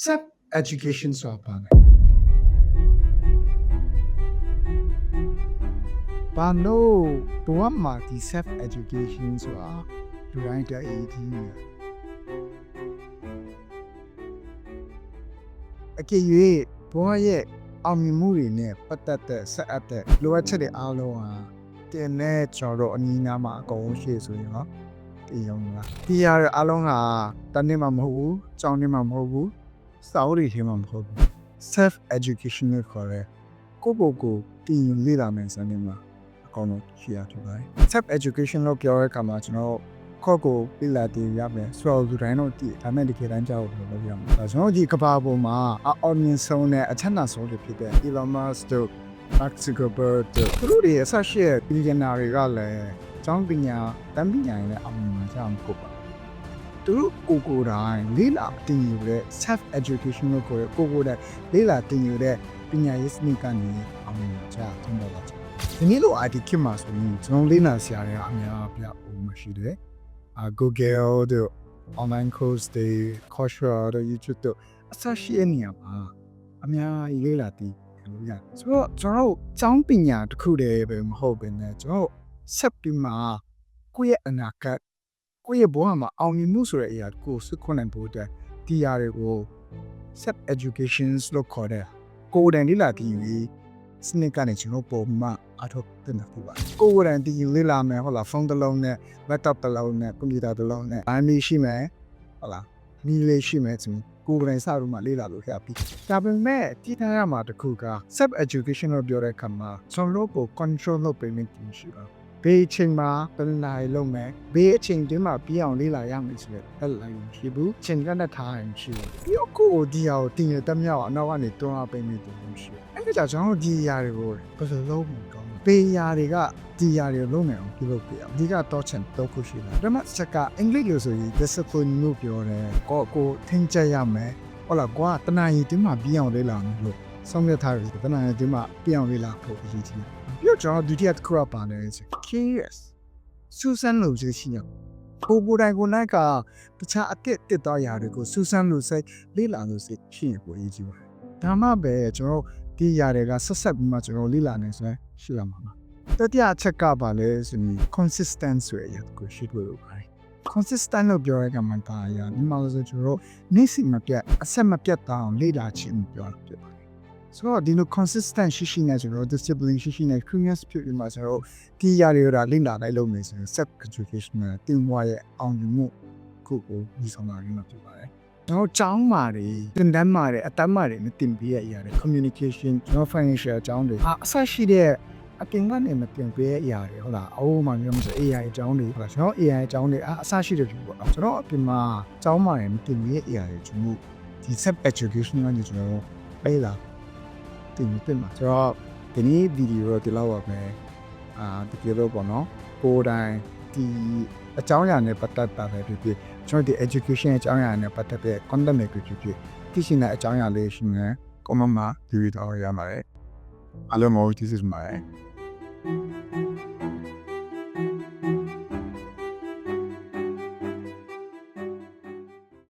self education ဆိုတာပါလဲဘာလို့ဘဝမှာဒီ self education ဆိုတာလူတိုင်းတည်းအရေးကြီးနေအကယ်၍ဘဝရဲ့အောင်မြင်မှုတွေနဲ့ပတ်သက်တဲ့ဆက်အပ်တဲ့လိုအပ်ချက်တွေအားလုံးဟာတင်နဲ့ကျွန်တော်တို့အနည်းငယ်မှာအကုန်ရှိဆိုရင်တော့ဒီရုံလားဒီရတဲ့အားလုံးဟာတနေ့မှမဟုတ်ဘူးကြောင်းနေ့မှမဟုတ်ဘူးစာအုပ်တွေထဲမှာမဟုတ်ဘူး self education လို့ခေါ်တဲ့ကိုယ့်ကိုယ်ကိုတင်ယူလေ့လာမယ်စနစ်မှာအကောင်တော့ရှိရတူပါတယ် self education လို့ပြောတဲ့အခါမှာကျွန်တော်ခေါ်ကိုလေ့လာတင်ရမယ်ဆိုတော့လူတိုင်းတော့ဒီဒါမဲ့တကယ်တမ်းကြောက်လို့ပြောရမှာကျွန်တော်ဒီကဘာပေါ်မှာအောင်မြင်ဆုံးနဲ့အချက်အဆုံးတွေဖြစ်တဲ့ Elon Musk တို့ Mark Zuckerberg တို့သူတို့တွေအဆက်ရှိတဲ့ billionaire တွေကလည်းကျောင်းပညာတန်းပညာနဲ့အောင်မြင်မှာကြောင်းကိုပါသူတို့ကိုယ်တိုင်လေ့လာတင်ယူတဲ့ self education လို့ခေါ်တဲ့ကိုယ်တိုင်လေ့လာတင်ယူတဲ့ပညာရေးစနစ်ကနေအောင်မြင်ကြသုံးတော့တာဒီနေ့လို IT ခေတ်မှာဆိုရင်ကျွန်တော်လေ့လာဆရာတွေအများပြပုံမရှိတယ်Google တို့ online course တွေ Coursera တို့ YouTube တို့အစရှိတဲ့နေရာမှာအများကြီးလေ့လာတင်လို့ရတယ်ဆိုတော့ကျွန်တော်တို့ကျောင်းပညာတစ်ခုတည်းပဲမဟုတ်ဘဲနဲ့ကျွန်တော်ဆက်ပြီးမှကိုယ့်ရဲ့အနာဂတ်ကိုယ့်ရဲ့ဘဝမှာအောင်မြင်မှုဆိုတဲ့အရာကိုစွတ်ခွနိုင်ဖို့အတွက်ဒီအရာတွေကို self education လို့ခေါ်တဲ့ကိုယ်တိုင်လေ့လာတင်ယူစနစ်ကနေကျွန်တော်ပုံမှန်အထောက်အပံ့ပြုပါကိုယ်တိုင်တင်ယူလေ့လာမယ်ဟုတ်လားဖုန်းတစ်လုံးနဲ့ laptop တစ်လုံးနဲ့ computer တစ်လုံးနဲ့ IME ရှိမယ်ဟုတ်လားမီလေးရှိမယ်ဆိုကိုယ်တိုင်စလို့မှလေ့လာလို့ရပြီဒါပေမဲ့တည်ထားရမှာတစ်ခုက self education လို့ပြောတဲ့အခါမှာကျွန်တော်ကို control လုပ်ပေးမယ်တင်ရှိပါဘေးအချိန်မှာဘယ်နိုင်လုံးမယ်ဘေးအချိန်တင်းမှာပြီးအောင်လေ့လာရမယ်ဆိုတဲ့အဲ့လိုရှိဘူးချိန်ကနဲ့ထားရင်ရှိဘူးပြီးတော့ကိုယ်ဒီဟာကိုတင်ရတဲ့မြောက်အနောက်ကနေတွန်းအားပေးမယ်တင်ရှိအဲ့ဒါကြောင့်ကျွန်တော်ဒီຢာတွေကိုဘယ်လိုလုပ်မလဲကောင်းဘေးຢာတွေကဒီຢာတွေလုံးနေအောင်ပြုလုပ်ပြရအောင်ဒီကတော့ချန်တော့ခုရှိလားဒါမှစကားအင်္ဂလိပ်လိုဆိုရင် discipline လို့ပြောတယ်ကိုထင်ကြရမယ်ဟုတ်လားကွာတနာရီတင်းမှာပြီးအောင်လေ့လာမယ်လို့ဆုံးဖြတ်ထားတယ်တနာရီတင်းမှာပြီးအောင်လေ့လာဖို့အရေးကြီးတယ်ပြောကျွန်တော်ဒုတိယတစ်ခုပါနေတယ် curious စူးစမ်းလို့ရှိနေကိုတိုင်းကိုနိုင်ကတခြားအစ်တစ်တော်ရာတွေကိုစူးစမ်းလို့စိတ်လေ့လာလို့စိတ်ရှိရင်ကိုအရေးကြီးပါတယ်ဒါမှပဲကျွန်တော်ဒီຢာတွေကဆက်ဆက်ပြီးမှကျွန်တော်လေ့လာနေဆိုရင်ရှိရမှာပါတတိယအချက်ကပါလဲဆိုရင် consistent ဆိုရတဲ့ကိုရှိလို့ပါတယ် consistent လို့ပြောရတဲ့မှာဒါရမြန်မာလိုဆိုကျွန်တော်နေ့စဉ်မပြတ်အဆက်မပြတ်တောင်လေ့လာခြင်းပြောတာဖြစ်ပါတယ်ဆိုတော့ဒီလို consistent ရှိနေကျွန်တော် discipline ရှိနေ curious ဖြစ်ပြီးမှကျွန်တော်ဒီຢာတွေကလေ့လာလိုက်လို့နေဆိုရင် self education နဲ့တင်ဝါရဲ့အောင်မြင်မှုကိုဒီဆောင်လာရင်းမှာဖြစ်ပါတယ်ကျွန်တော်ကျောင်းမာတွေတင်တန်းမာတွေအတန်းမာတွေနဲ့တင်ပေးရရတယ် communication ကျွန်တော် financial ကျောင်းတွေအဆရှိတဲ့အပြင်ကနေမတင်ပေးရရတယ်ဟုတ်လားအိုးမှမျိုးမဆို AI အကြောင်းတွေဟုတ်လားကျွန်တော် AI အကြောင်းတွေအဆရှိတယ်ဖြစ်ပေါ့နော်ကျွန်တော်အပြင်မှာကျောင်းမာတွေမတင်ပေးရရတယ်ကျွန်တော်ဒီ self education ကနေကျွန်တော်ပေးလာတင်ပြမှာကျွန်တော်ဒီနေ့ဗီဒီယိုဒီလောက်ပါမယ်ဒီလိုပေါ့နော်ကိုယ်တိုင်ဒီအကြောင်းအရာနဲ့ပတ်သက်တာပဲဖြစ်ဖြစ်ကျွန်တော်ဒီ education အကြောင်းအရာနဲ့ပတ်သက်တဲ့ content တွေဖြစ်ဖြစ်သိရှိတဲ့အကြောင်းအရာလေးရှိနေ comment မှာဒီဗီဒီယိုရပါတယ်အားလုံးကိုကျေးဇူးတင်ပါတယ်